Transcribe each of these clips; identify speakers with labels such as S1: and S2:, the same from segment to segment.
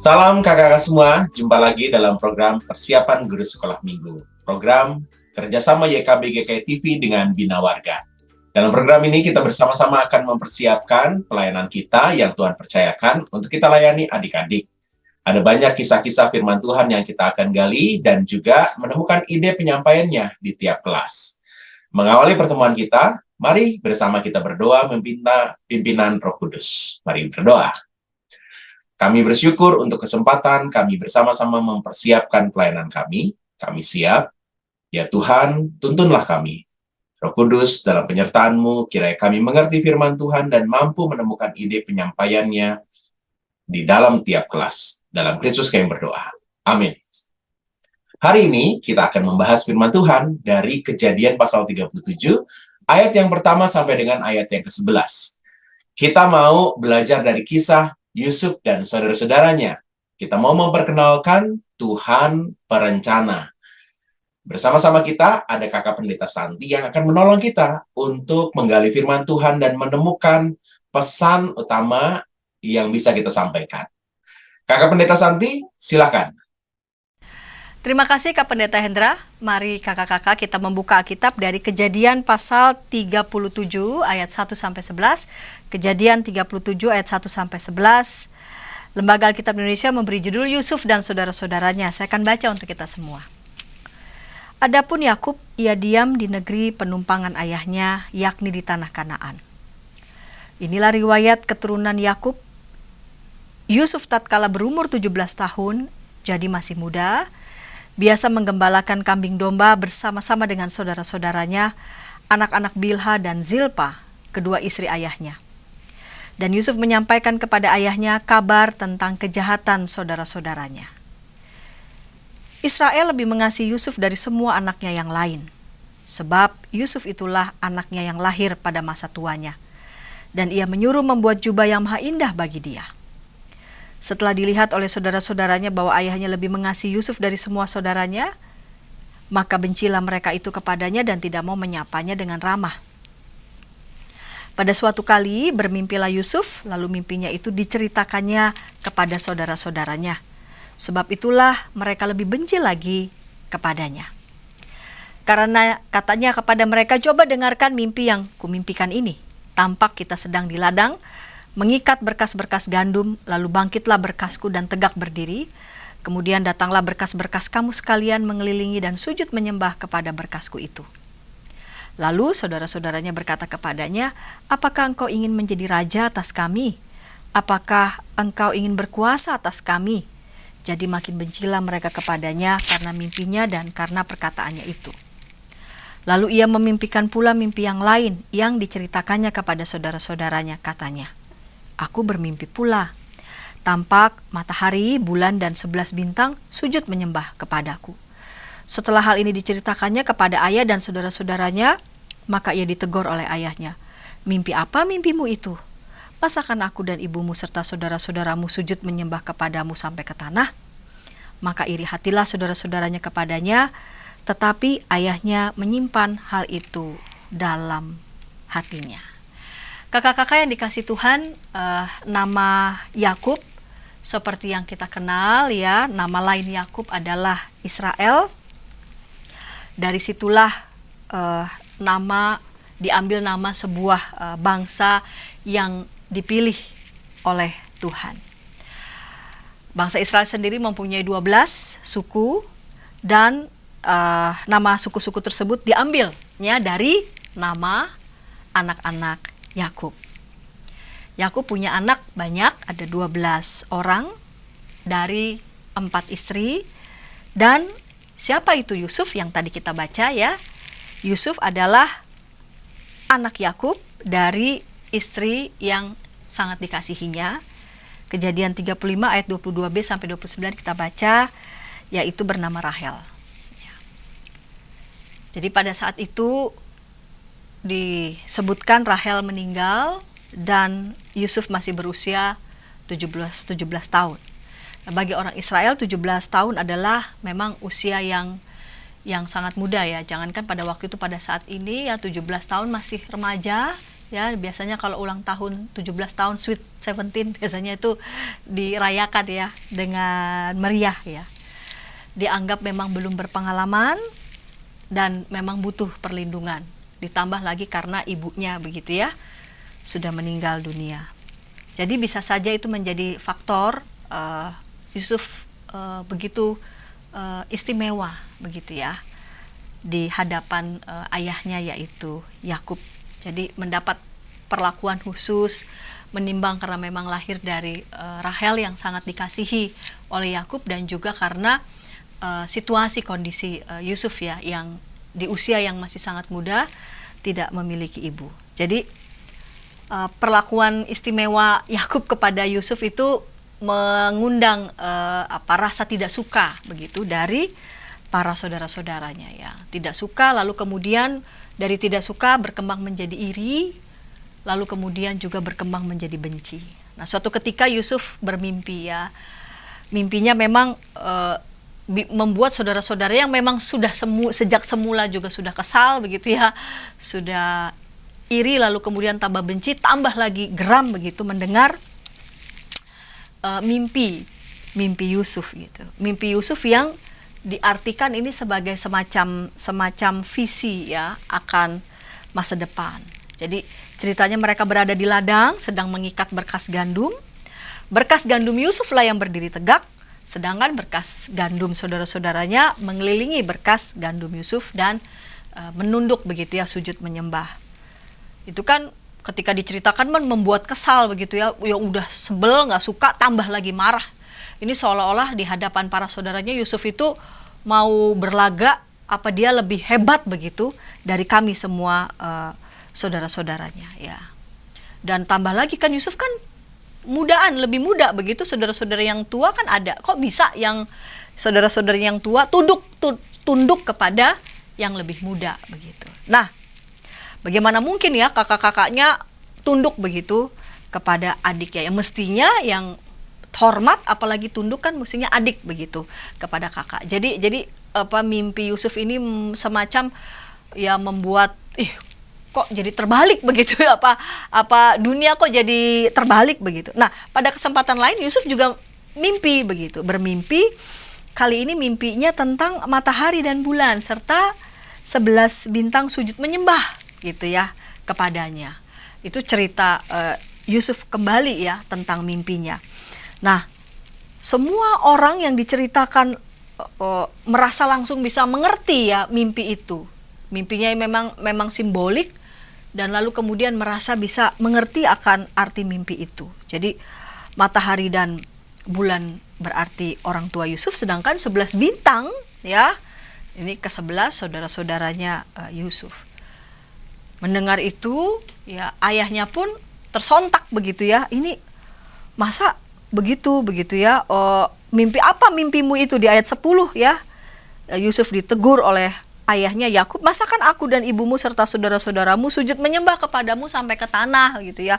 S1: Salam kakak-kakak semua, jumpa lagi dalam program Persiapan Guru Sekolah Minggu. Program kerjasama YKB GKI TV dengan Bina Warga. Dalam program ini kita bersama-sama akan mempersiapkan pelayanan kita yang Tuhan percayakan untuk kita layani adik-adik. Ada banyak kisah-kisah firman Tuhan yang kita akan gali dan juga menemukan ide penyampaiannya di tiap kelas. Mengawali pertemuan kita, mari bersama kita berdoa meminta pimpinan Roh Kudus. Mari berdoa. Kami bersyukur untuk kesempatan kami bersama-sama mempersiapkan pelayanan kami. Kami siap. Ya Tuhan, tuntunlah kami. Roh Kudus, dalam penyertaan-Mu, kiranya kami mengerti firman Tuhan dan mampu menemukan ide penyampaiannya di dalam tiap kelas. Dalam Kristus kami berdoa. Amin. Hari ini kita akan membahas firman Tuhan dari Kejadian pasal 37, ayat yang pertama sampai dengan ayat yang ke-11. Kita mau belajar dari kisah Yusuf dan saudara-saudaranya. Kita mau memperkenalkan Tuhan perencana. Bersama-sama kita ada kakak pendeta Santi yang akan menolong kita untuk menggali firman Tuhan dan menemukan pesan utama yang bisa kita sampaikan. Kakak pendeta Santi, silakan.
S2: Terima kasih Kak Pendeta Hendra. Mari kakak-kakak kita membuka Alkitab dari Kejadian pasal 37 ayat 1-11. Kejadian 37 ayat 1-11. Lembaga Alkitab Indonesia memberi judul Yusuf dan saudara-saudaranya. Saya akan baca untuk kita semua. Adapun Yakub, ia diam di negeri penumpangan ayahnya, yakni di tanah Kanaan. Inilah riwayat keturunan Yakub. Yusuf tatkala berumur 17 tahun, jadi masih muda, biasa menggembalakan kambing domba bersama-sama dengan saudara-saudaranya, anak-anak Bilha dan Zilpa, kedua istri ayahnya. Dan Yusuf menyampaikan kepada ayahnya kabar tentang kejahatan saudara-saudaranya. Israel lebih mengasihi Yusuf dari semua anaknya yang lain, sebab Yusuf itulah anaknya yang lahir pada masa tuanya, dan ia menyuruh membuat jubah yang maha indah bagi dia. Setelah dilihat oleh saudara-saudaranya bahwa ayahnya lebih mengasihi Yusuf dari semua saudaranya, maka bencilah mereka itu kepadanya dan tidak mau menyapanya dengan ramah. Pada suatu kali bermimpilah Yusuf, lalu mimpinya itu diceritakannya kepada saudara-saudaranya. Sebab itulah mereka lebih benci lagi kepadanya. Karena katanya kepada mereka, coba dengarkan mimpi yang kumimpikan ini. Tampak kita sedang di ladang, mengikat berkas-berkas gandum, lalu bangkitlah berkasku dan tegak berdiri. Kemudian datanglah berkas-berkas kamu sekalian mengelilingi dan sujud menyembah kepada berkasku itu. Lalu saudara-saudaranya berkata kepadanya, apakah engkau ingin menjadi raja atas kami? Apakah engkau ingin berkuasa atas kami? Jadi makin bencilah mereka kepadanya karena mimpinya dan karena perkataannya itu. Lalu ia memimpikan pula mimpi yang lain yang diceritakannya kepada saudara-saudaranya, katanya, aku bermimpi pula, tampak matahari, bulan, dan 11 bintang sujud menyembah kepadaku. Setelah hal ini diceritakannya kepada ayah dan saudara-saudaranya, maka ia ditegur oleh ayahnya. Mimpi apa mimpimu itu? Masakan aku dan ibumu serta saudara-saudaramu sujud menyembah kepadamu sampai ke tanah? Maka iri hatilah saudara-saudaranya kepadanya, tetapi ayahnya menyimpan hal itu dalam hatinya. Kakak-kakak yang dikasih Tuhan, nama Yakub seperti yang kita kenal ya, nama lain Yakub adalah Israel. Dari situlah diambil nama sebuah bangsa yang dipilih oleh Tuhan. Bangsa Israel sendiri mempunyai 12 suku dan nama suku-suku tersebut diambilnya dari nama anak-anak Yakub. Yakub punya anak banyak, ada 12 orang dari 4 istri. Dan siapa itu Yusuf yang tadi kita baca ya? Yusuf adalah anak Yakub dari istri yang sangat dikasihinya. Kejadian 35 ayat 22b sampai 29 kita baca, yaitu bernama Rahel. Jadi pada saat itu disebutkan Rahel meninggal dan Yusuf masih berusia 17 tahun. Nah, bagi orang Israel 17 tahun adalah memang usia yang sangat muda ya. Jangankan pada waktu itu, pada saat ini ya 17 tahun masih remaja Ya, biasanya kalau ulang tahun 17 tahun Sweet 17 biasanya itu dirayakan ya dengan meriah ya. Dianggap memang belum berpengalaman dan memang butuh perlindungan. Ditambah lagi karena ibunya begitu ya, sudah meninggal dunia. Jadi bisa saja itu menjadi faktor Yusuf begitu istimewa begitu ya di hadapan ayahnya yaitu Yakub. Jadi mendapat perlakuan khusus menimbang karena memang lahir dari Rahel yang sangat dikasihi oleh Yakub, dan juga karena situasi kondisi Yusuf ya yang di usia yang masih sangat muda tidak memiliki ibu. Jadi perlakuan istimewa Yakub kepada Yusuf itu mengundang rasa tidak suka begitu dari para saudara-saudaranya ya. Tidak suka, lalu kemudian dari tidak suka berkembang menjadi iri, lalu kemudian juga berkembang menjadi benci. Nah, suatu ketika Yusuf bermimpi ya. Mimpinya memang membuat saudara-saudara yang memang sudah sejak semula juga sudah kesal begitu ya, sudah iri, lalu kemudian tambah benci, tambah lagi geram begitu mendengar mimpi Yusuf gitu. Mimpi Yusuf yang diartikan ini sebagai semacam visi ya akan masa depan. Jadi ceritanya mereka berada di ladang sedang mengikat berkas gandum. Berkas gandum Yusuflah yang berdiri tegak, sedangkan berkas gandum saudara-saudaranya mengelilingi berkas gandum Yusuf dan menunduk begitu ya, sujud menyembah. Itu kan ketika diceritakan membuat kesal begitu ya, yang udah sebel, nggak suka, tambah lagi marah. Ini seolah-olah di hadapan para saudaranya Yusuf itu mau berlagak apa dia lebih hebat begitu dari kami semua saudara-saudaranya ya. Dan tambah lagi kan Yusuf kan mudaan, lebih muda begitu, saudara-saudara yang tua kan ada. Kok bisa yang saudara-saudara yang tua tunduk kepada yang lebih muda begitu. Nah, bagaimana mungkin ya kakak-kakaknya tunduk begitu kepada adiknya, yang mestinya yang hormat apalagi tunduk kan mestinya adik begitu kepada kakak. Jadi mimpi Yusuf ini semacam ya membuat kok jadi terbalik begitu ya, apa dunia kok jadi terbalik begitu. Nah, pada kesempatan lain Yusuf juga mimpi begitu, bermimpi. Kali ini mimpinya tentang matahari dan bulan serta 11 bintang sujud menyembah gitu ya kepadanya. Itu cerita Yusuf kembali ya tentang mimpinya. Nah, semua orang yang diceritakan merasa langsung bisa mengerti ya mimpi itu. Mimpinya memang simbolik, dan lalu kemudian merasa bisa mengerti akan arti mimpi itu. Jadi matahari dan bulan berarti orang tua Yusuf, sedangkan 11 bintang ya ini ke-11 saudara-saudaranya Yusuf. Mendengar itu ya ayahnya pun tersontak begitu ya. Ini masa begitu ya, mimpi apa mimpimu itu di ayat 10 ya. Yusuf ditegur oleh ayahnya Yakub, masakan aku dan ibumu serta saudara-saudaramu sujud menyembah kepadamu sampai ke tanah gitu ya.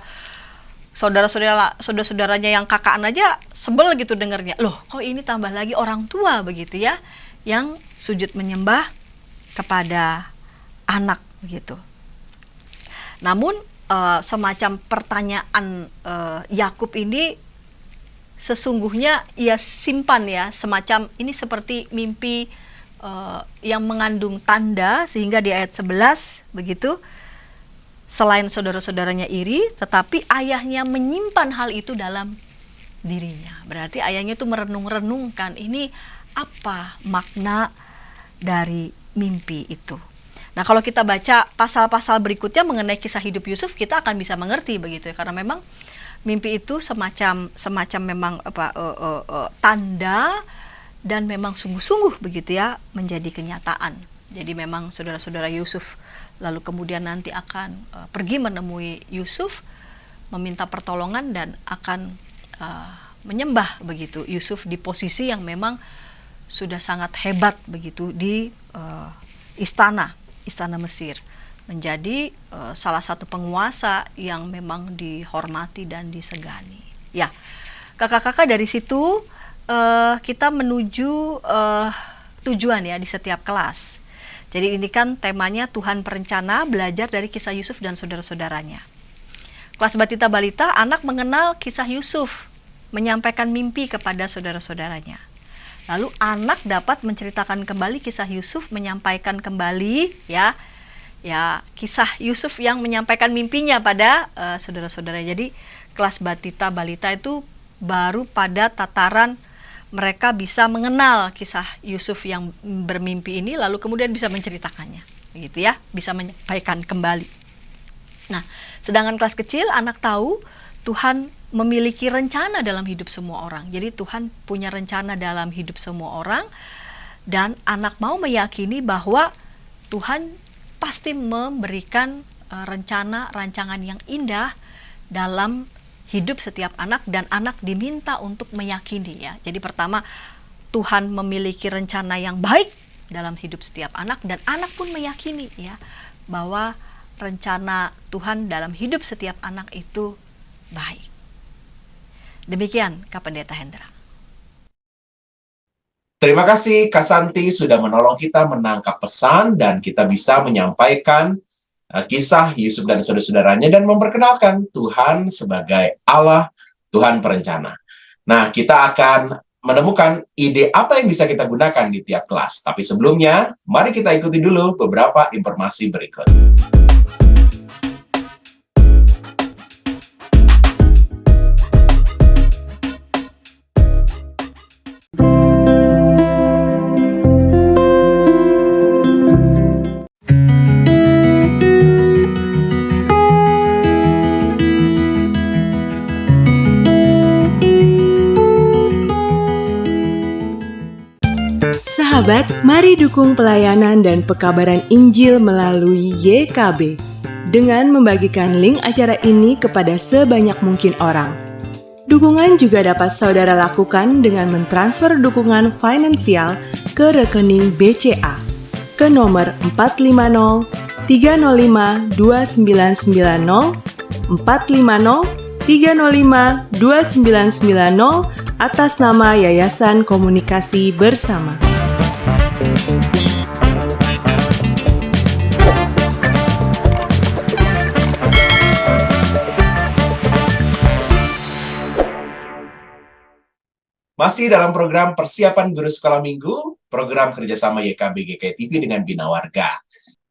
S2: Saudara-saudaranya yang kakaan aja sebel gitu dengarnya. Loh, kok ini tambah lagi orang tua begitu ya yang sujud menyembah kepada anak begitu. Namun semacam pertanyaan Yakub ini sesungguhnya ia simpan ya, semacam ini seperti mimpi yang mengandung tanda, sehingga di ayat 11 begitu, selain saudara-saudaranya iri, tetapi ayahnya menyimpan hal itu dalam dirinya. Berarti ayahnya itu merenung-renungkan ini apa makna dari mimpi itu. Nah, kalau kita baca pasal-pasal berikutnya mengenai kisah hidup Yusuf, kita akan bisa mengerti begitu ya, karena memang mimpi itu semacam memang tanda, dan memang sungguh-sungguh begitu ya menjadi kenyataan. Jadi memang saudara-saudara Yusuf lalu kemudian nanti akan pergi menemui Yusuf, meminta pertolongan dan akan menyembah begitu Yusuf di posisi yang memang sudah sangat hebat begitu di istana Mesir, menjadi salah satu penguasa yang memang dihormati dan disegani. Ya, kakak-kakak, dari situ kita menuju tujuan ya di setiap kelas. Jadi ini kan temanya Tuhan berencana, belajar dari kisah Yusuf dan saudara-saudaranya. Kelas Batita Balita, anak mengenal kisah Yusuf, menyampaikan mimpi kepada saudara-saudaranya. Lalu anak dapat menceritakan kembali kisah Yusuf, menyampaikan kembali ya kisah Yusuf yang menyampaikan mimpinya pada saudara-saudara. Jadi kelas Batita Balita itu baru pada tataran mereka bisa mengenal kisah Yusuf yang bermimpi ini, lalu kemudian bisa menceritakannya, gitu ya, bisa menyampaikan kembali. Nah, sedangkan kelas kecil, anak tahu Tuhan memiliki rencana dalam hidup semua orang. Jadi Tuhan punya rencana dalam hidup semua orang, dan anak mau meyakini bahwa Tuhan pasti memberikan rencana, rancangan yang indah dalam hidup setiap anak, dan anak diminta untuk meyakini ya. Jadi pertama, Tuhan memiliki rencana yang baik dalam hidup setiap anak, dan anak pun meyakini ya bahwa rencana Tuhan dalam hidup setiap anak itu baik. Demikian Kak Pendeta Hendra.
S1: Terima kasih Kak Santi sudah menolong kita menangkap pesan dan kita bisa menyampaikan kisah Yusuf dan saudara-saudaranya dan memperkenalkan Tuhan sebagai Allah, Tuhan perencana. Nah, kita akan menemukan ide apa yang bisa kita gunakan di tiap kelas. Tapi sebelumnya, mari kita ikuti dulu beberapa informasi berikut.
S3: Sahabat, mari dukung pelayanan dan pekabaran Injil melalui YKB dengan membagikan link acara ini kepada sebanyak mungkin orang. Dukungan juga dapat saudara lakukan dengan mentransfer dukungan finansial ke rekening BCA ke nomor 450 305 2990 450 305 2990 atas nama Yayasan Komunikasi Bersama.
S1: Masih dalam program Persiapan Guru Sekolah Minggu, program kerjasama YKB GKI TV dengan Bina Warga.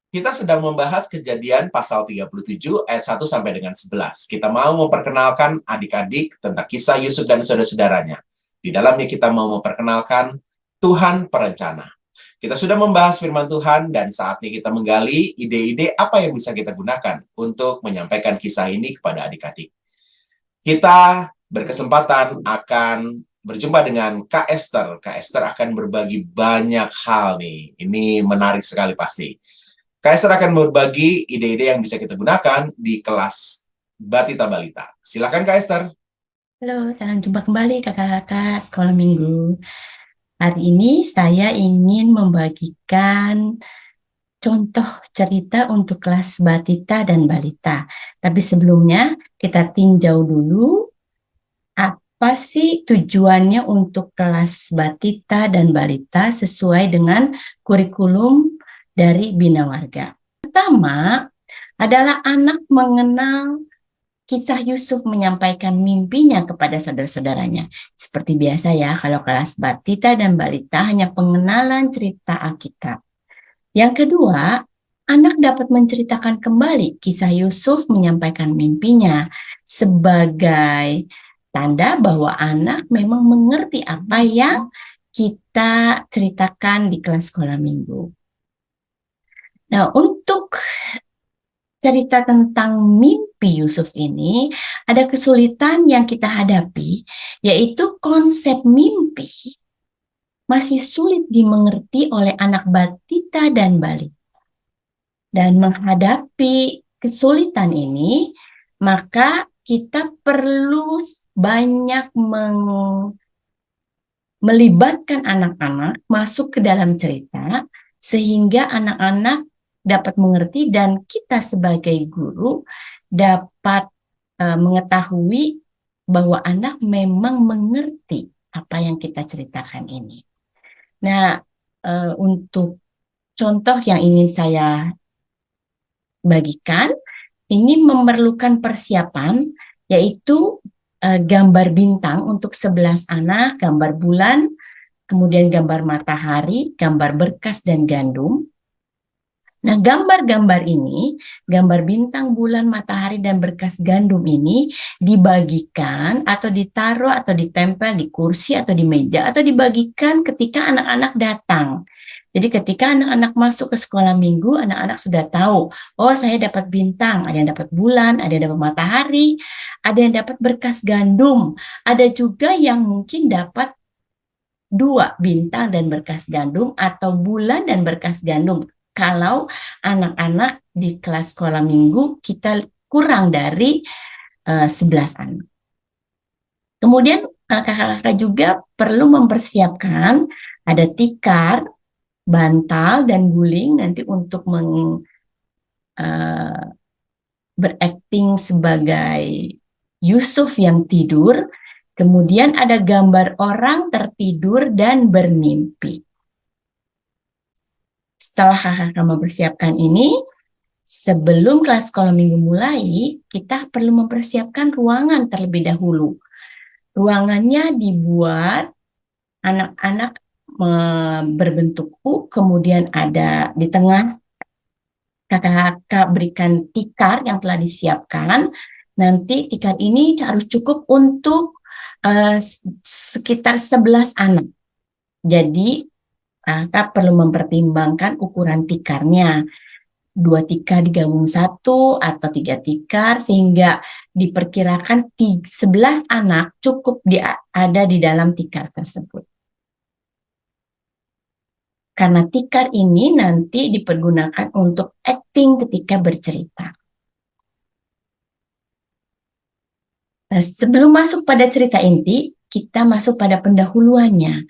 S1: Kita sedang membahas Kejadian pasal 37 ayat 1 sampai dengan 11. Kita mau memperkenalkan adik-adik tentang kisah Yusuf dan saudara-saudaranya. Di dalamnya kita mau memperkenalkan Tuhan perencana. Kita sudah membahas firman Tuhan dan saatnya kita menggali ide-ide apa yang bisa kita gunakan untuk menyampaikan kisah ini kepada adik-adik. Kita berkesempatan akan berjumpa dengan Kak Esther. Kak Esther akan berbagi banyak hal nih. Ini menarik sekali pasti. Kak Esther akan berbagi ide-ide yang bisa kita gunakan di kelas Batita Balita. Silakan Kak Esther.
S4: Halo, salam jumpa kembali kakak-kakak sekolah minggu. Hari ini saya ingin membagikan contoh cerita untuk kelas Batita dan Balita. Tapi sebelumnya kita tinjau dulu apa sih tujuannya untuk kelas Batita dan Balita sesuai dengan kurikulum dari Bina Warga. Pertama adalah anak mengenal kisah Yusuf, menyampaikan mimpinya kepada saudara-saudaranya. Seperti biasa ya, kalau kelas Batita dan Balita hanya pengenalan cerita Alkitab. Yang kedua, anak dapat menceritakan kembali kisah Yusuf menyampaikan mimpinya sebagai tanda bahwa anak memang mengerti apa yang kita ceritakan di kelas sekolah minggu. Nah, untuk cerita tentang mimpi Yusuf ini, ada kesulitan yang kita hadapi, yaitu konsep mimpi masih sulit dimengerti oleh anak Batita dan Balita. Dan menghadapi kesulitan ini, maka kita perlu banyak melibatkan anak-anak masuk ke dalam cerita, sehingga anak-anak dapat mengerti dan kita sebagai guru dapat mengetahui bahwa anak memang mengerti apa yang kita ceritakan ini. Nah, untuk contoh yang ingin saya bagikan, ini memerlukan persiapan, yaitu gambar bintang untuk 11 anak, gambar bulan, kemudian gambar matahari, gambar berkas dan gandum. Nah, gambar-gambar ini, gambar bintang, bulan, matahari, dan berkas gandum ini dibagikan atau ditaruh atau ditempel di kursi atau di meja atau dibagikan ketika anak-anak datang. Jadi ketika anak-anak masuk ke sekolah minggu, anak-anak sudah tahu, oh saya dapat bintang, ada yang dapat bulan, ada yang dapat matahari, ada yang dapat berkas gandum, ada juga yang mungkin dapat 2 bintang dan berkas gandum atau bulan dan berkas gandum. Kalau anak-anak di kelas sekolah minggu kita kurang dari 11 anak. Kemudian kakak-kakak juga perlu mempersiapkan ada tikar, bantal, dan guling nanti untuk berakting sebagai Yusuf yang tidur. Kemudian ada gambar orang tertidur dan bermimpi. Setelah kakak mempersiapkan ini, sebelum kelas sekolah minggu mulai, kita perlu mempersiapkan ruangan terlebih dahulu. Ruangannya dibuat anak-anak berbentuk U, kemudian ada di tengah kakak berikan tikar yang telah disiapkan. Nanti tikar ini harus cukup untuk sekitar 11 anak. Jadi kakak perlu mempertimbangkan ukuran tikarnya. 2 tikar digabung 1 atau 3 tikar sehingga diperkirakan 11 anak cukup ada di dalam tikar tersebut. Karena tikar ini nanti dipergunakan untuk acting ketika bercerita. Nah, sebelum masuk pada cerita inti, kita masuk pada pendahuluannya.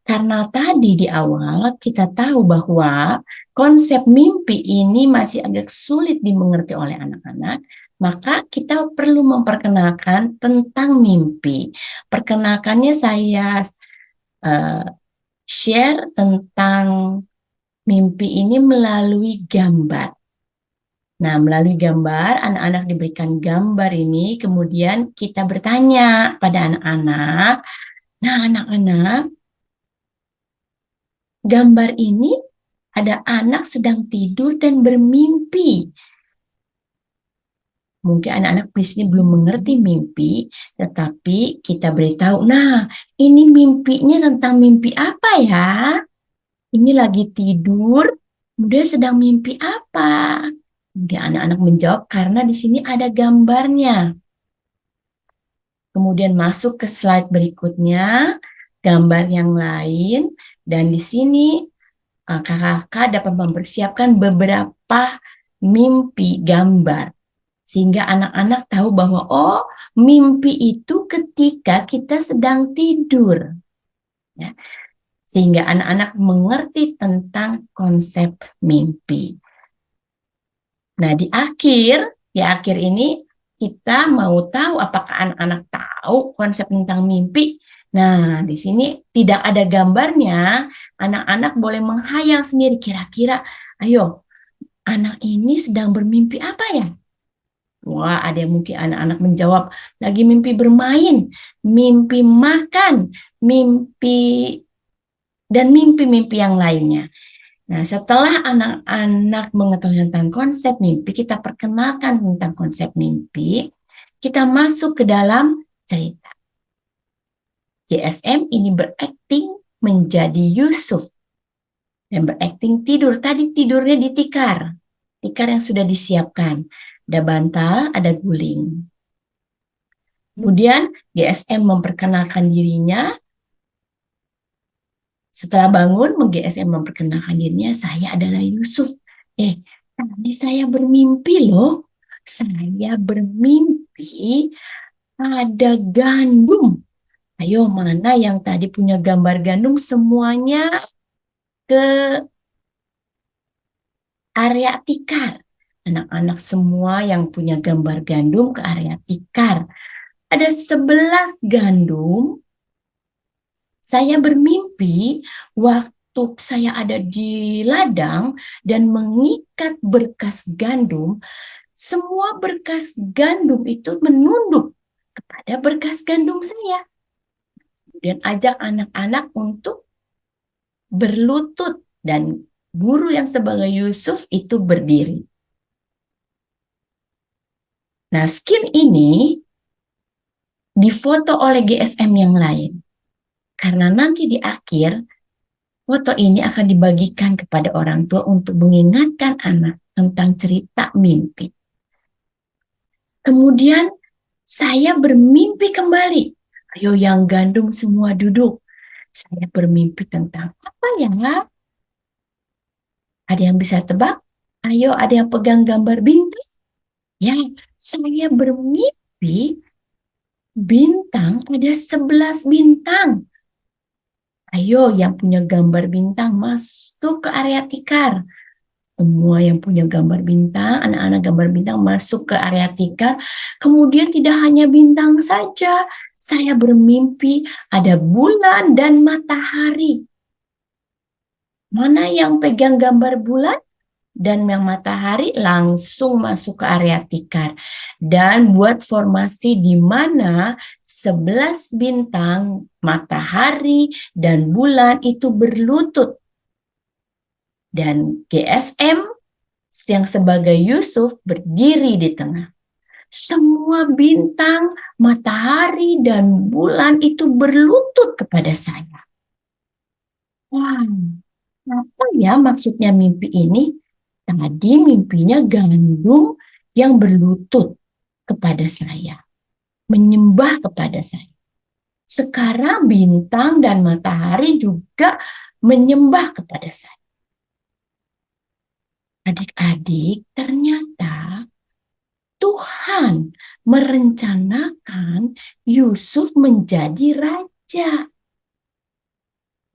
S4: Karena tadi di awal kita tahu bahwa konsep mimpi ini masih agak sulit dimengerti oleh anak-anak, maka kita perlu memperkenalkan tentang mimpi. Perkenalkannya saya share tentang mimpi ini melalui gambar. Nah, melalui gambar, anak-anak diberikan gambar ini, kemudian kita bertanya pada anak-anak, nah anak-anak, gambar ini ada anak sedang tidur dan bermimpi. Mungkin anak-anak di sini belum mengerti mimpi, tetapi kita beritahu, nah ini mimpinya tentang mimpi apa ya? Ini lagi tidur, kemudian sedang mimpi apa? Kemudian anak-anak menjawab karena di sini ada gambarnya. Kemudian masuk ke slide berikutnya, gambar yang lain, dan di sini kakak-kakak dapat mempersiapkan beberapa mimpi gambar. Sehingga anak-anak tahu bahwa, oh mimpi itu ketika kita sedang tidur. Ya. Sehingga anak-anak mengerti tentang konsep mimpi. Nah, di akhir ini kita mau tahu apakah anak-anak tahu konsep tentang mimpi. Nah, di sini tidak ada gambarnya. Anak-anak boleh menghayal sendiri kira-kira, ayo, anak ini sedang bermimpi apa ya? Wah, ada yang mungkin anak-anak menjawab, lagi mimpi bermain, mimpi makan, dan mimpi-mimpi yang lainnya. Nah, setelah anak-anak mengetahui tentang konsep mimpi, kita perkenalkan tentang konsep mimpi, kita masuk ke dalam cerita. GSM ini berakting menjadi Yusuf dan berakting tidur. Tadi tidurnya di tikar yang sudah disiapkan. Ada bantal, ada guling. Kemudian GSM memperkenalkan dirinya. Setelah bangun, GSM memperkenalkan dirinya, saya adalah Yusuf. Tadi saya bermimpi loh. Saya bermimpi ada gandum. Ayo, mana yang tadi punya gambar gandum semuanya ke area tikar. Anak-anak semua yang punya gambar gandum ke area tikar. Ada 11 gandum. Saya bermimpi waktu saya ada di ladang dan mengikat berkas gandum, semua berkas gandum itu menunduk kepada berkas gandum saya. Dan ajak anak-anak untuk berlutut dan guru yang sebagai Yusuf itu berdiri. Nah, skin ini difoto oleh GSM yang lain. Karena nanti di akhir, foto ini akan dibagikan kepada orang tua untuk mengingatkan anak tentang cerita mimpi. Kemudian saya bermimpi kembali. Ayo yang gandum semua duduk. Saya bermimpi tentang apa ya? Ada yang bisa tebak? Ayo, ada yang pegang gambar bintang? Ya, saya bermimpi bintang, ada 11 bintang. Ayo yang punya gambar bintang masuk ke area tikar. Semua yang punya gambar bintang, anak-anak gambar bintang masuk ke area tikar. Kemudian tidak hanya bintang saja, saya bermimpi ada bulan dan matahari. Mana yang pegang gambar bulan dan yang matahari langsung masuk ke area tikar. Dan buat formasi di mana 11 bintang, matahari, dan bulan itu berlutut. Dan GSM yang sebagai Yusuf berdiri di tengah. Semua bintang, matahari, dan bulan itu berlutut kepada saya. Wah, apa ya maksudnya mimpi ini? Tadi mimpinya gandum yang berlutut kepada saya, menyembah kepada saya. Sekarang bintang dan matahari juga menyembah kepada saya. Adik-adik, ternyata Tuhan merencanakan Yusuf menjadi raja.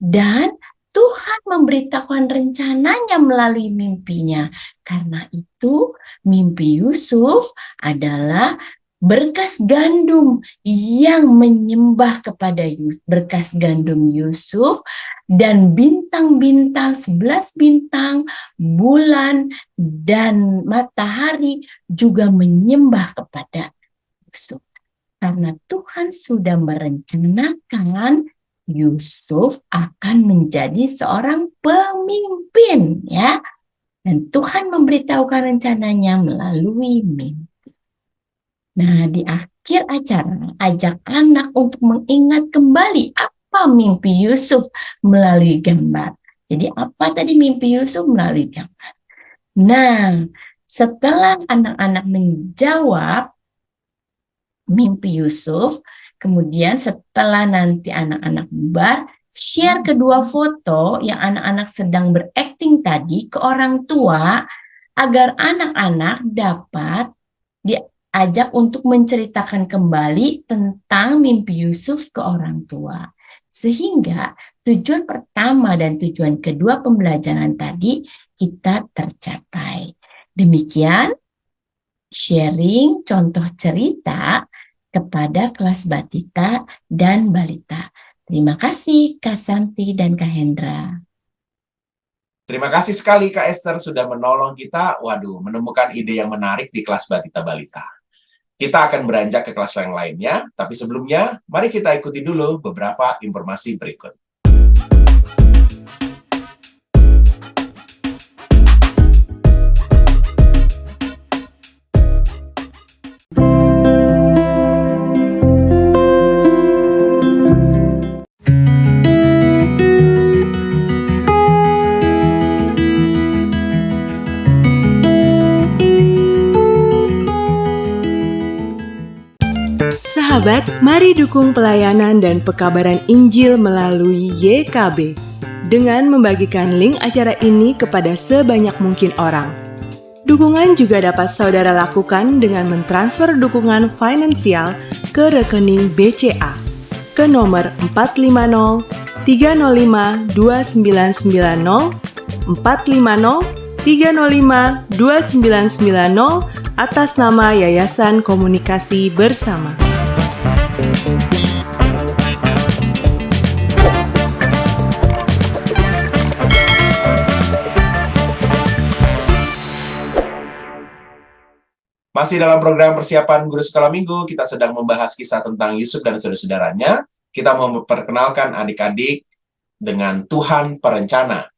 S4: Dan Tuhan memberitahukan rencananya melalui mimpinya. Karena itu mimpi Yusuf adalah berkas gandum yang menyembah kepada berkas gandum Yusuf, dan bintang-bintang, 11 bintang, bulan, dan matahari juga menyembah kepada Yusuf. Karena Tuhan sudah merencanakan Yusuf akan menjadi seorang pemimpin, ya. Dan Tuhan memberitahukan rencananya melalui mimpi. Nah, di akhir acara, ajak anak untuk mengingat kembali apa mimpi Yusuf melalui gambar. Jadi, apa tadi mimpi Yusuf melalui gambar? Nah, setelah anak-anak menjawab mimpi Yusuf, kemudian setelah nanti anak-anak bubar, share kedua foto yang anak-anak sedang berakting tadi ke orang tua, agar anak-anak dapat diajak untuk menceritakan kembali tentang mimpi Yusuf ke orang tua. Sehingga tujuan pertama dan tujuan kedua pembelajaran tadi kita tercapai. Demikian sharing contoh cerita kepada kelas Batita dan Balita. Terima kasih Kak Santi dan Kak Hendra.
S1: Terima kasih sekali Kak Esther sudah menolong kita, menemukan ide yang menarik di kelas Batita Balita. Kita akan beranjak ke kelas yang lainnya, tapi sebelumnya, mari kita ikuti dulu beberapa informasi berikut.
S3: Sahabat, mari dukung pelayanan dan pekabaran Injil melalui YKB dengan membagikan link acara ini kepada sebanyak mungkin orang. Dukungan juga dapat saudara lakukan dengan mentransfer dukungan finansial ke rekening BCA ke nomor 450 305 2990 450 305 2990 atas nama Yayasan Komunikasi Bersama.
S1: Masih dalam program persiapan guru sekolah minggu, kita sedang membahas kisah tentang Yusuf dan saudara-saudaranya. Kita memperkenalkan adik-adik dengan Tuhan perencana.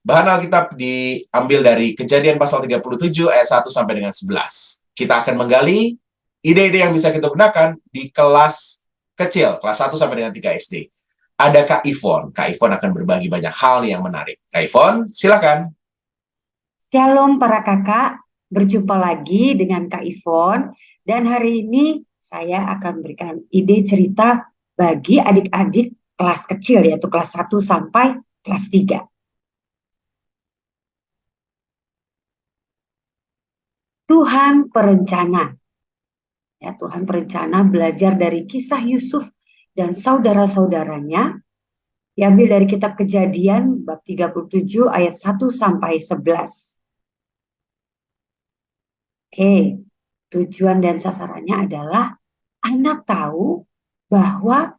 S1: Bahan Alkitab diambil dari Kejadian pasal 37 ayat 1 sampai dengan 11. Kita akan menggali ide-ide yang bisa kita gunakan di kelas kecil, kelas 1 sampai dengan 3 SD. Ada Kak Ivon. Kak Ivon akan berbagi banyak hal yang menarik. Kak Ivon, silakan.
S5: Shalom para kakak, berjumpa lagi dengan Kak Ivon, dan hari ini saya akan berikan ide cerita bagi adik-adik kelas kecil, yaitu kelas 1 sampai kelas 3. Tuhan perencana. Ya, Tuhan perencana belajar dari kisah Yusuf dan saudara-saudaranya, diambil dari kitab Kejadian bab 37 ayat 1 sampai 11. Oke, tujuan dan sasarannya adalah anak tahu bahwa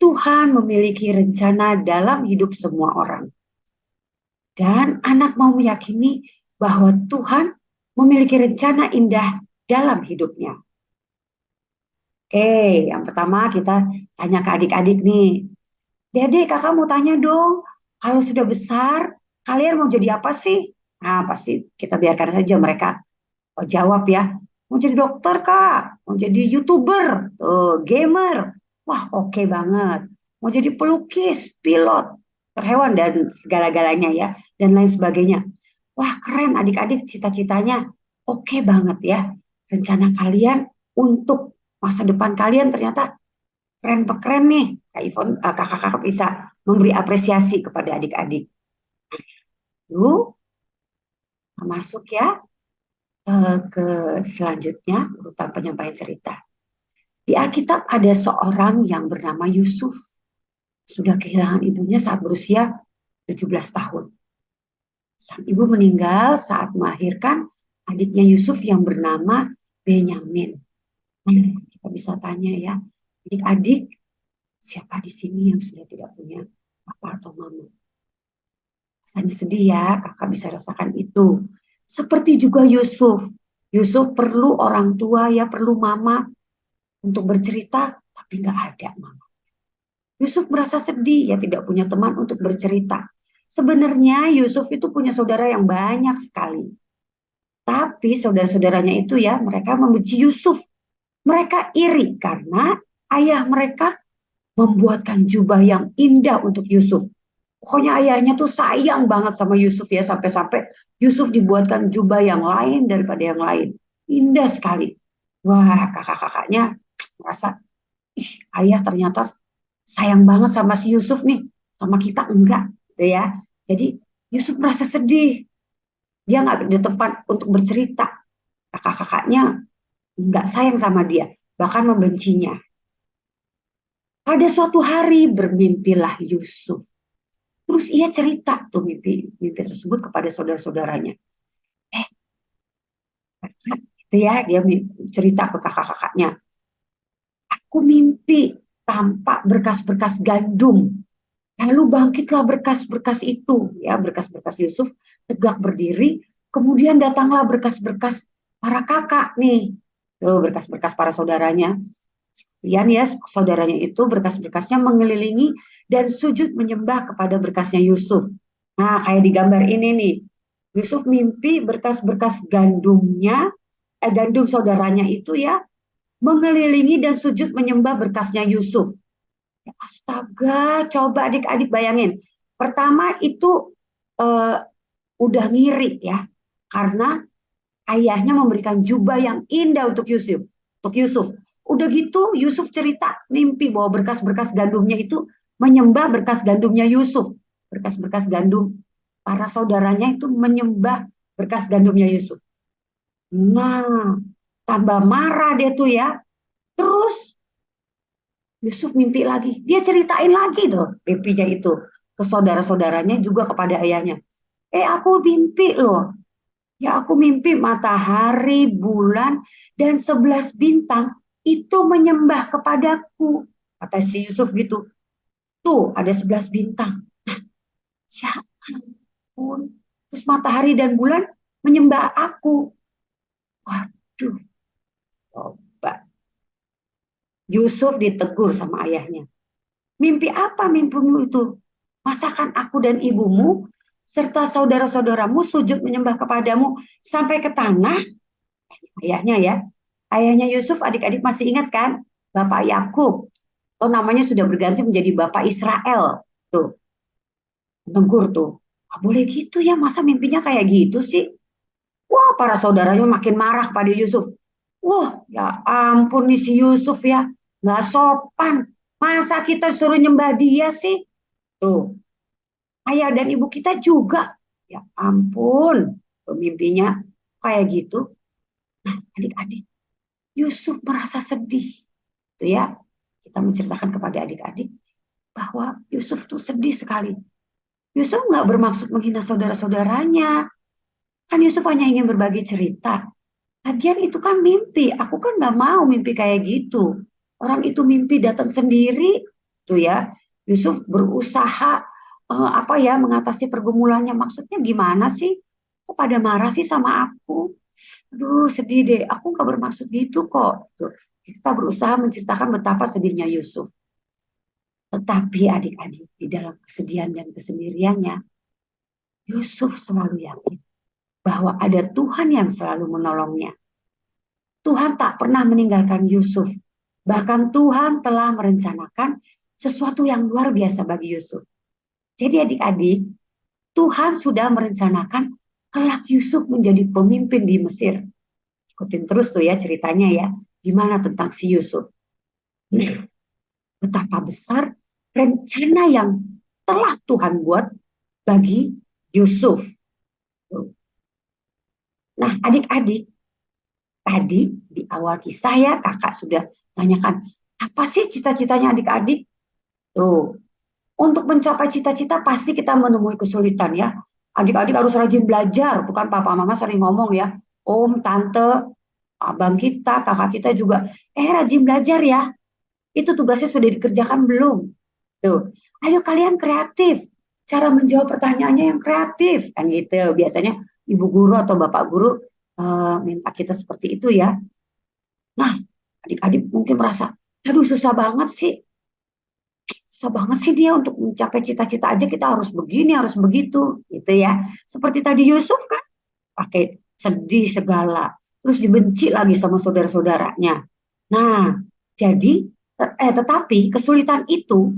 S5: Tuhan memiliki rencana dalam hidup semua orang. Dan anak mau meyakini bahwa Tuhan memiliki rencana indah dalam hidupnya. Oke, yang pertama kita tanya ke adik-adik nih. Dede, kakak mau tanya dong, kalau sudah besar, kalian mau jadi apa sih? Nah, pasti kita biarkan saja mereka jawab ya. Mau jadi dokter kak, mau jadi YouTuber, gamer. Wah, oke banget. Mau jadi pelukis, pilot, hewan dan segala-galanya ya, dan lain sebagainya. Wah, keren adik-adik cita-citanya. Oke banget ya. Rencana kalian untuk masa depan kalian ternyata keren-keren nih. Kak Ivon, kakak-kakak bisa memberi apresiasi kepada adik-adik. Lalu, masuk ya ke selanjutnya, urutan penyampaian cerita. Di Alkitab ada seorang yang bernama Yusuf. Sudah kehilangan ibunya saat berusia 17 tahun. Sang ibu meninggal saat melahirkan adiknya Yusuf yang bernama Benyamin. Nah, kita bisa tanya ya, adik-adik, siapa di sini yang sudah tidak punya papa atau mama? Rasanya sedih ya, kakak bisa rasakan itu. Seperti juga Yusuf. Yusuf perlu orang tua ya, perlu mama untuk bercerita, tapi nggak ada mama. Yusuf merasa sedih ya, tidak punya teman untuk bercerita. Sebenarnya Yusuf itu punya saudara yang banyak sekali. Tapi saudara-saudaranya itu ya, mereka membenci Yusuf. Mereka iri karena ayah mereka membuatkan jubah yang indah untuk Yusuf. Pokoknya ayahnya tuh sayang banget sama Yusuf ya, sampai-sampai Yusuf dibuatkan jubah yang lain daripada yang lain. Indah sekali. Wah, kakak-kakaknya merasa, ih, ayah ternyata sayang banget sama si Yusuf nih, sama kita enggak, gitu ya. Jadi Yusuf merasa sedih. Dia nggak ada tempat untuk bercerita. Kakak-kakaknya nggak sayang sama dia, bahkan membencinya. Pada suatu hari bermimpilah Yusuf. Terus ia cerita tuh mimpi tersebut kepada saudara-saudaranya. Gitu ya, dia cerita ke kakak-kakaknya. Aku mimpi tampak berkas-berkas gandum. Lalu bangkitlah berkas-berkas itu, ya, berkas-berkas Yusuf tegak berdiri. Kemudian datanglah berkas-berkas para kakak nih, tuh berkas-berkas para saudaranya. Kemudian ya, saudaranya itu berkas-berkasnya mengelilingi dan sujud menyembah kepada berkasnya Yusuf. Nah, kayak di gambar ini nih, Yusuf mimpi berkas-berkas gandum saudaranya itu ya, mengelilingi dan sujud menyembah berkasnya Yusuf. Ya, astaga, coba adik-adik bayangin. Pertama itu udah ngiri ya, karena ayahnya memberikan jubah yang indah untuk Yusuf. Udah gitu Yusuf cerita mimpi bahwa berkas-berkas gandumnya itu menyembah berkas gandumnya Yusuf. Berkas-berkas gandum para saudaranya itu menyembah berkas gandumnya Yusuf. Nah, tambah marah dia tuh ya. Terus Yusuf mimpi lagi. Dia ceritain lagi tuh mimpinya itu ke saudara-saudaranya juga kepada ayahnya. Aku mimpi loh. Ya, aku mimpi matahari, bulan, dan 11 bintang itu menyembah kepadaku. Kata si Yusuf gitu. Tuh, ada 11 bintang. Nah, ya ampun. Terus matahari dan bulan menyembah aku. Waduh, Coba. Yusuf ditegur sama ayahnya. Mimpi apa mimpimu itu? Masakan aku dan ibumu serta saudara-saudaramu sujud menyembah kepadamu sampai ke tanah? Ayahnya ya. Ayahnya Yusuf adik-adik masih ingat kan? Bapak Yakub. Oh, namanya sudah berganti menjadi Bapak Israel. Tuh, negur tuh. "Ah, boleh gitu ya, masa mimpinya kayak gitu sih?" Wah, para saudaranya makin marah pada Yusuf. Wah, ya ampun nih si Yusuf ya. Nggak sopan. Masa kita suruh nyembah dia sih? Tuh, ayah dan ibu kita juga. Ya ampun, mimpinya kayak gitu. Nah, adik-adik, Yusuf merasa sedih. Tuh ya, kita menceritakan kepada adik-adik bahwa Yusuf tuh sedih sekali. Yusuf nggak bermaksud menghina saudara-saudaranya. Kan Yusuf hanya ingin berbagi cerita. Lagian itu kan mimpi. Aku kan nggak mau mimpi kayak gitu. Orang itu mimpi datang sendiri, tuh ya. Yusuf berusaha apa ya mengatasi pergumulannya. Maksudnya gimana sih? Kok pada marah sih sama aku? Aduh, sedih deh. Aku nggak bermaksud gitu kok. Tuh, kita berusaha menceritakan betapa sedihnya Yusuf. Tetapi adik-adik di dalam kesedihan dan kesendiriannya, Yusuf selalu yakin bahwa ada Tuhan yang selalu menolongnya. Tuhan tak pernah meninggalkan Yusuf. Bahkan Tuhan telah merencanakan sesuatu yang luar biasa bagi Yusuf. Jadi adik-adik, Tuhan sudah merencanakan kelak Yusuf menjadi pemimpin di Mesir. Ikutin terus tuh ya ceritanya ya. Gimana tentang si Yusuf. Nah, betapa besar rencana yang telah Tuhan buat bagi Yusuf. Nah, adik-adik, tadi di awal kisah ya kakak sudah tanyakan, apa sih cita-citanya adik-adik? Tuh, untuk mencapai cita-cita pasti kita menemui kesulitan ya. Adik-adik harus rajin belajar, bukan papa mama sering ngomong ya. Om, tante, abang kita, kakak kita juga, rajin belajar ya. Itu tugasnya sudah dikerjakan belum? Tuh, ayo kalian kreatif. Cara menjawab pertanyaannya yang kreatif, kan gitu. Biasanya ibu guru atau bapak guru minta kita seperti itu ya. Nah, adik-adik mungkin merasa, aduh susah banget sih. Susah banget sih dia untuk mencapai cita-cita aja kita harus begini, harus begitu, gitu ya. Seperti tadi Yusuf kan, pakai sedih segala, terus dibenci lagi sama saudara-saudaranya. Nah, jadi tetapi kesulitan itu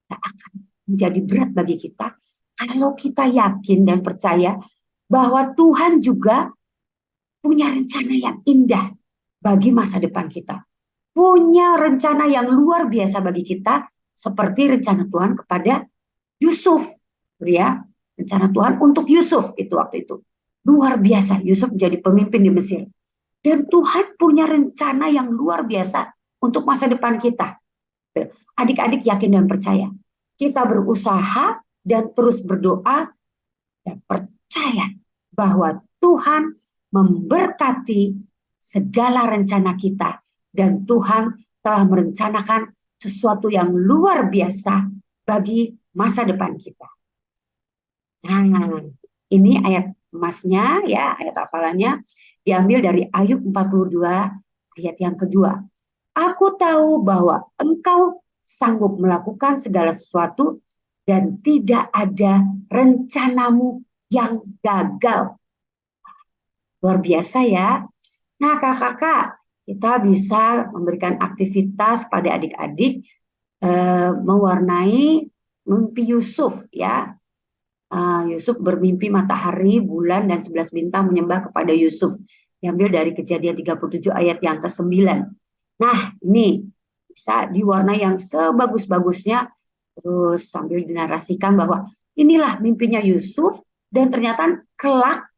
S5: tak akan menjadi berat bagi kita kalau kita yakin dan percaya bahwa Tuhan juga punya rencana yang indah bagi masa depan kita. Punya rencana yang luar biasa bagi kita seperti rencana Tuhan kepada Yusuf. Ya, rencana Tuhan untuk Yusuf itu waktu itu. Luar biasa, Yusuf menjadi pemimpin di Mesir. Dan Tuhan punya rencana yang luar biasa untuk masa depan kita. Adik-adik yakin dan percaya. Kita berusaha dan terus berdoa dan percaya bahwa Tuhan memberkati segala rencana kita dan Tuhan telah merencanakan sesuatu yang luar biasa bagi masa depan kita. Nah, ini ayat emasnya ya, ayat hafalannya diambil dari Ayub 42 ayat yang kedua. Aku tahu bahwa engkau sanggup melakukan segala sesuatu dan tidak ada rencanamu yang gagal. Luar biasa ya. Nah, kakak-kakak, kita bisa memberikan aktivitas pada adik-adik mewarnai mimpi Yusuf ya. Yusuf bermimpi matahari, bulan, dan 11 bintang menyembah kepada Yusuf. Diambil dari Kejadian 37 ayat yang ke-9. Nah, ini bisa diwarnai yang sebagus-bagusnya, terus sambil dinarasikan bahwa inilah mimpinya Yusuf, dan ternyata kelak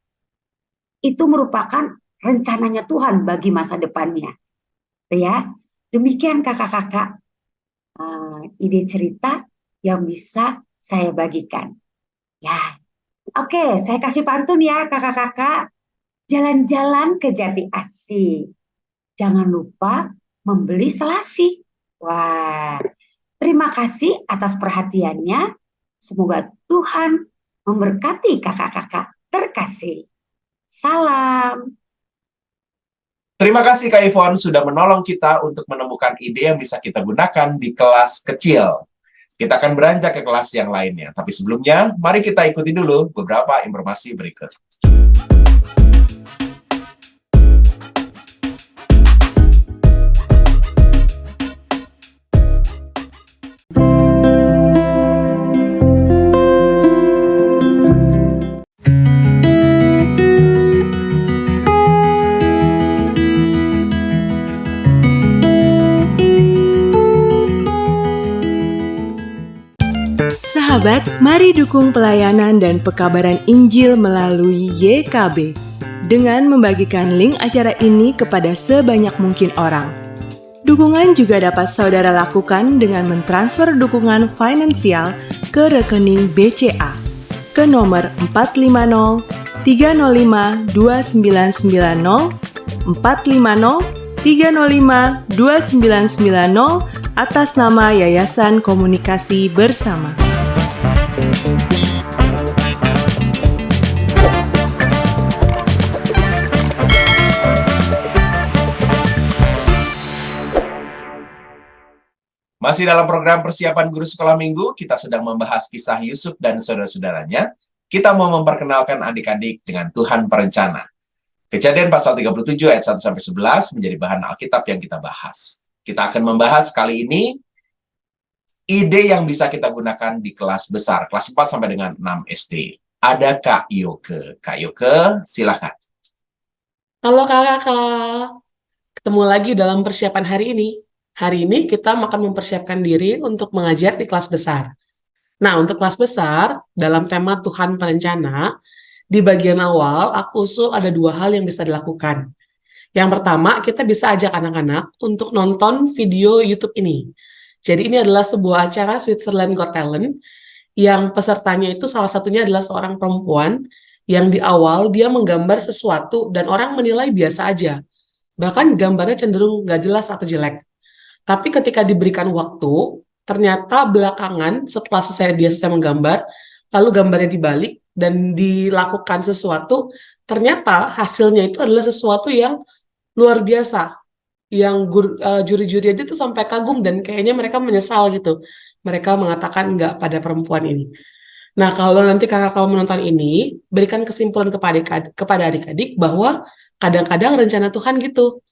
S5: itu merupakan rencananya Tuhan bagi masa depannya. Ya, demikian kakak-kakak ide cerita yang bisa saya bagikan. Ya, oke, saya kasih pantun ya kakak-kakak. Jalan-jalan ke Jati Asih. Jangan lupa membeli selasi. Wah, terima kasih atas perhatiannya. Semoga Tuhan memberkati kakak-kakak terkasih. Salam.
S1: Terima kasih Kak Ivon sudah menolong kita untuk menemukan ide yang bisa kita gunakan di kelas kecil. Kita akan beranjak ke kelas yang lainnya. Tapi sebelumnya, mari kita ikuti dulu beberapa informasi berikut.
S3: Sahabat, mari dukung pelayanan dan pekabaran Injil melalui YKB dengan membagikan link acara ini kepada sebanyak mungkin orang. Dukungan juga dapat saudara lakukan dengan mentransfer dukungan finansial ke rekening BCA ke nomor 450 305 2990 450 305 2990 atas nama Yayasan Komunikasi Bersama.
S1: Masih dalam program persiapan guru sekolah minggu, kita sedang membahas kisah Yusuf dan saudara-saudaranya. Kita mau memperkenalkan adik-adik dengan Tuhan perencana. Kejadian pasal 37 ayat 1-11 menjadi bahan Alkitab yang kita bahas. Kita akan membahas kali ini ide yang bisa kita gunakan di kelas besar, kelas 4 sampai dengan 6 SD. Ada Kak Yoke. Kak Yoke, silakan.
S6: Halo kakak, ketemu lagi dalam persiapan hari ini. Hari ini kita akan mempersiapkan diri untuk mengajar di kelas besar. Nah, untuk kelas besar, dalam tema Tuhan Perencana, di bagian awal aku usul ada 2 hal yang bisa dilakukan. Yang pertama, kita bisa ajak anak-anak untuk nonton video YouTube ini. Jadi ini adalah sebuah acara Switzerland Got Talent yang pesertanya itu salah satunya adalah seorang perempuan yang di awal dia menggambar sesuatu dan orang menilai biasa aja. Bahkan gambarnya cenderung nggak jelas atau jelek. Tapi ketika diberikan waktu, ternyata belakangan setelah dia selesai menggambar, lalu gambarnya dibalik dan dilakukan sesuatu, ternyata hasilnya itu adalah sesuatu yang luar biasa, yang juri-juri aja tuh sampai kagum dan kayaknya mereka menyesal gitu. Mereka mengatakan enggak pada perempuan ini. Nah, kalau nanti kakak menonton ini, berikan kesimpulan kepada adik-adik bahwa kadang-kadang rencana Tuhan gitu.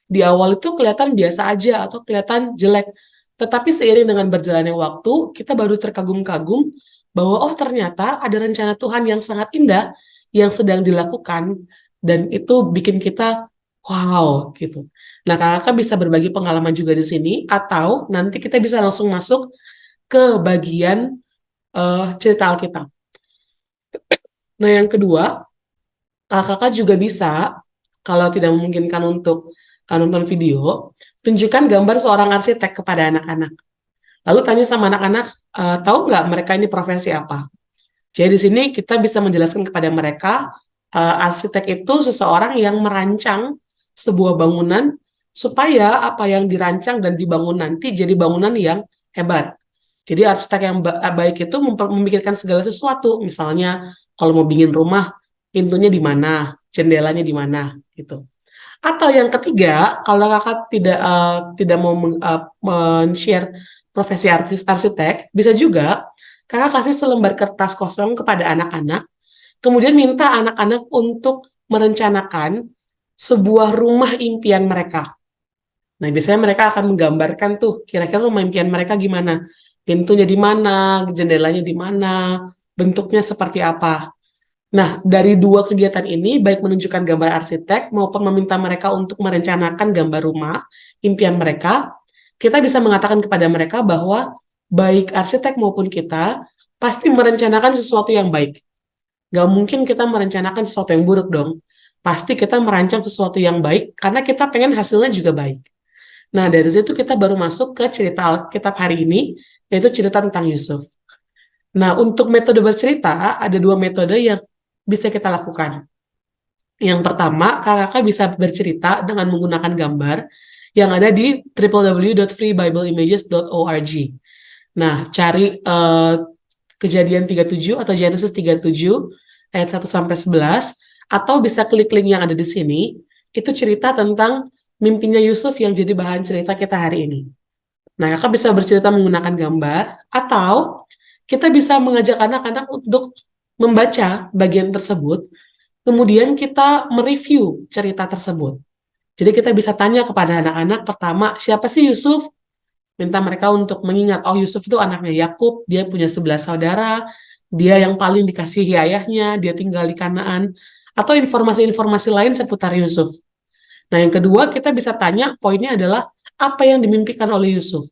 S6: Di awal itu kelihatan biasa aja atau kelihatan jelek. Tetapi seiring dengan berjalannya waktu, kita baru terkagum-kagum bahwa oh ternyata ada rencana Tuhan yang sangat indah yang sedang dilakukan dan itu bikin kita wow, gitu. Nah, kakak bisa berbagi pengalaman juga di sini, atau nanti kita bisa langsung masuk ke bagian cerita Alkitab. Nah, yang kedua, kakak juga bisa, kalau tidak memungkinkan untuk nonton video, tunjukkan gambar seorang arsitek kepada anak-anak. Lalu tanya sama anak-anak, tahu nggak mereka ini profesi apa? Jadi di sini kita bisa menjelaskan kepada mereka, arsitek itu seseorang yang merancang sebuah bangunan supaya apa yang dirancang dan dibangun nanti jadi bangunan yang hebat. Jadi arsitek yang baik itu memikirkan segala sesuatu. Misalnya kalau mau bikin rumah, pintunya di mana, jendelanya di mana, gitu. Atau yang ketiga, kalau kakak tidak mau men-share profesi arsitek, bisa juga kakak kasih selembar kertas kosong kepada anak-anak, kemudian minta anak-anak untuk merencanakan sebuah rumah impian mereka. Nah, biasanya mereka akan menggambarkan tuh, kira-kira rumah impian mereka gimana? Pintunya di mana, jendelanya di mana, bentuknya seperti apa. Nah, dari 2 kegiatan ini, baik menunjukkan gambar arsitek maupun meminta mereka untuk merencanakan gambar rumah impian mereka, kita bisa mengatakan kepada mereka bahwa baik arsitek maupun kita pasti merencanakan sesuatu yang baik. Gak mungkin kita merencanakan sesuatu yang buruk dong. Pasti kita merancang sesuatu yang baik karena kita pengen hasilnya juga baik. Nah, dari situ kita baru masuk ke cerita Alkitab hari ini, yaitu cerita tentang Yusuf. Nah, untuk metode bercerita, ada 2 metode yang bisa kita lakukan. Yang pertama, kakak bisa bercerita dengan menggunakan gambar yang ada di www.freebibleimages.org. Nah, cari Kejadian 37 atau Genesis 37 ayat 1-11, atau bisa klik link yang ada di sini. itu cerita tentang mimpinya Yusuf yang jadi bahan cerita kita hari ini. Nah, kakak bisa bercerita menggunakan gambar, atau kita bisa mengajak anak-anak untuk membaca bagian tersebut, kemudian kita mereview cerita tersebut. Jadi kita bisa tanya kepada anak-anak, pertama, siapa sih Yusuf? Minta mereka untuk mengingat, oh Yusuf itu anaknya Yakub, dia punya 11 saudara, dia yang paling dikasihi ayahnya, dia tinggal di Kanaan, atau informasi-informasi lain seputar Yusuf. Nah, yang kedua, kita bisa tanya, poinnya adalah apa yang dimimpikan oleh Yusuf.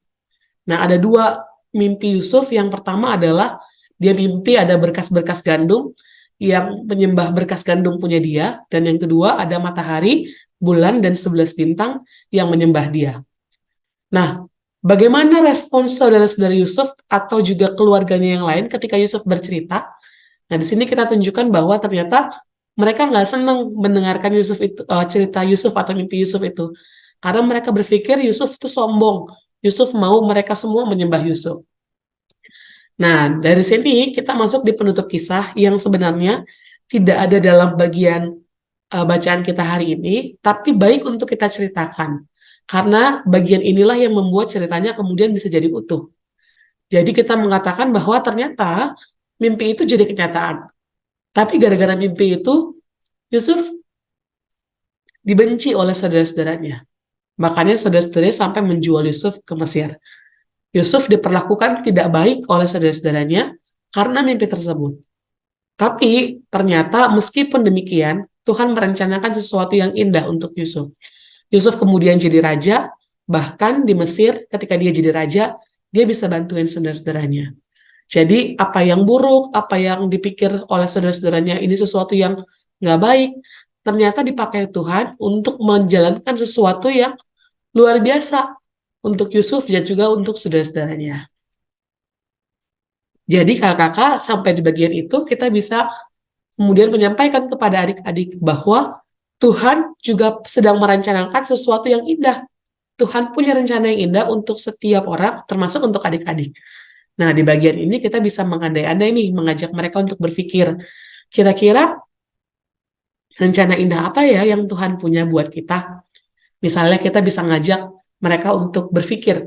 S6: Nah, ada 2 mimpi Yusuf. Yang pertama adalah dia mimpi ada berkas-berkas gandum, yang penyembah berkas gandum punya dia, dan yang kedua ada matahari, bulan, dan 11 bintang yang menyembah dia. Nah, bagaimana respons saudara-saudara Yusuf atau juga keluarganya yang lain ketika Yusuf bercerita? Nah, di sini kita tunjukkan bahwa ternyata mereka nggak senang mendengarkan Yusuf itu, cerita Yusuf atau mimpi Yusuf itu. Karena mereka berpikir Yusuf itu sombong. Yusuf mau mereka semua menyembah Yusuf. Nah, dari sini kita masuk di penutup kisah yang sebenarnya tidak ada dalam bagian bacaan kita hari ini, tapi baik untuk kita ceritakan. Karena bagian inilah yang membuat ceritanya kemudian bisa jadi utuh. Jadi kita mengatakan bahwa ternyata mimpi itu jadi kenyataan. Tapi gara-gara mimpi itu, Yusuf dibenci oleh saudara-saudaranya. Makanya saudara-saudaranya sampai menjual Yusuf ke Mesir. Yusuf diperlakukan tidak baik oleh saudara-saudaranya karena mimpi tersebut. Tapi ternyata meskipun demikian, Tuhan merencanakan sesuatu yang indah untuk Yusuf. Yusuf kemudian jadi raja, bahkan di Mesir ketika dia jadi raja, dia bisa bantuin saudara-saudaranya. Jadi apa yang buruk, apa yang dipikir oleh saudara-saudaranya ini sesuatu yang nggak baik, ternyata dipakai Tuhan untuk menjalankan sesuatu yang luar biasa untuk Yusuf dan juga untuk saudara-saudaranya. Jadi kakak-kakak sampai di bagian itu kita bisa kemudian menyampaikan kepada adik-adik bahwa Tuhan juga sedang merencanakan sesuatu yang indah. Tuhan punya rencana yang indah untuk setiap orang, termasuk untuk adik-adik. Nah, di bagian ini kita bisa mengandai-andai nih, mengajak mereka untuk berpikir, kira-kira rencana indah apa ya yang Tuhan punya buat kita? Misalnya kita bisa ngajak mereka untuk berpikir,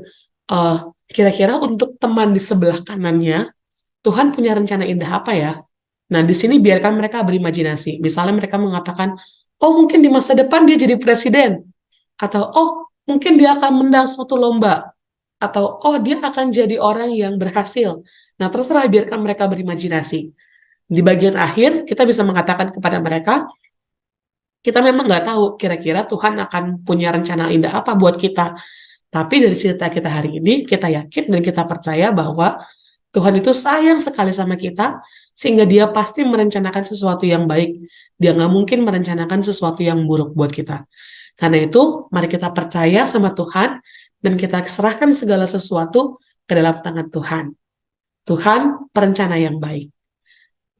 S6: kira-kira untuk teman di sebelah kanannya, Tuhan punya rencana indah apa ya? Nah, di sini biarkan mereka berimajinasi. Misalnya mereka mengatakan, oh mungkin di masa depan dia jadi presiden. Atau, oh mungkin dia akan menang suatu lomba. Atau, oh dia akan jadi orang yang berhasil. Nah, terserah biarkan mereka berimajinasi. Di bagian akhir, kita bisa mengatakan kepada mereka, kita memang nggak tahu kira-kira Tuhan akan punya rencana indah apa buat kita. Tapi dari cerita kita hari ini, kita yakin dan kita percaya bahwa Tuhan itu sayang sekali sama kita, sehingga dia pasti merencanakan sesuatu yang baik. Dia nggak mungkin merencanakan sesuatu yang buruk buat kita. Karena itu, mari kita percaya sama Tuhan, dan kita serahkan segala sesuatu ke dalam tangan Tuhan. Tuhan perencana yang baik.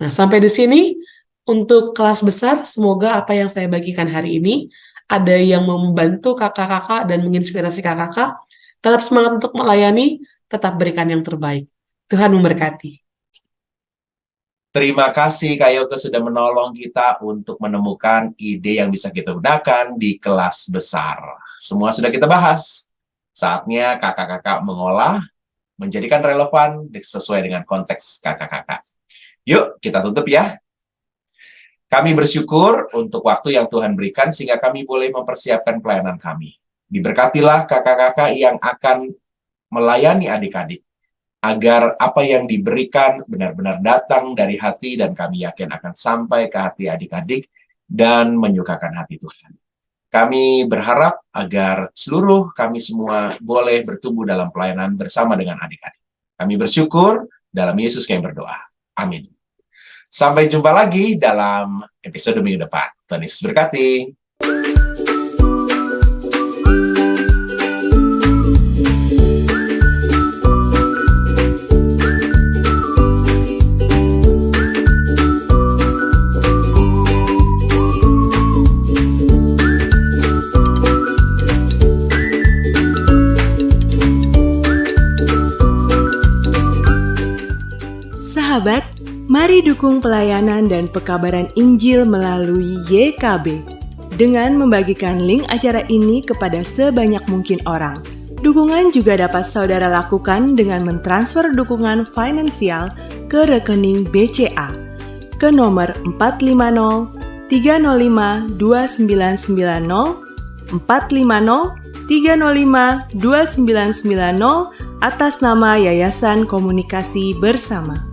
S6: Nah, sampai di sini, untuk kelas besar, semoga apa yang saya bagikan hari ini, ada yang membantu kakak-kakak dan menginspirasi kakak-kakak, tetap semangat untuk melayani, tetap berikan yang terbaik. Tuhan memberkati.
S1: Terima kasih Kak Yoke sudah menolong kita untuk menemukan ide yang bisa kita gunakan di kelas besar. Semua sudah kita bahas. Saatnya kakak-kakak mengolah, menjadikan relevan sesuai dengan konteks kakak-kakak. Yuk, kita tutup ya. Kami bersyukur untuk waktu yang Tuhan berikan sehingga kami boleh mempersiapkan pelayanan kami. Diberkatilah kakak-kakak yang akan melayani adik-adik, agar apa yang diberikan benar-benar datang dari hati dan kami yakin akan sampai ke hati adik-adik dan menyukakan hati Tuhan. Kami berharap agar seluruh kami semua boleh bertumbuh dalam pelayanan bersama dengan adik-adik. Kami bersyukur dalam Yesus kami berdoa. Amin. Sampai jumpa lagi dalam episode minggu depan. Tuhan Yesus berkati.
S3: Sahabat, mari dukung pelayanan dan pekabaran Injil melalui YKB dengan membagikan link acara ini kepada sebanyak mungkin orang. Dukungan juga dapat saudara lakukan dengan mentransfer dukungan finansial ke rekening BCA ke nomor 450 305 2990 450 305 2990 atas nama Yayasan Komunikasi Bersama.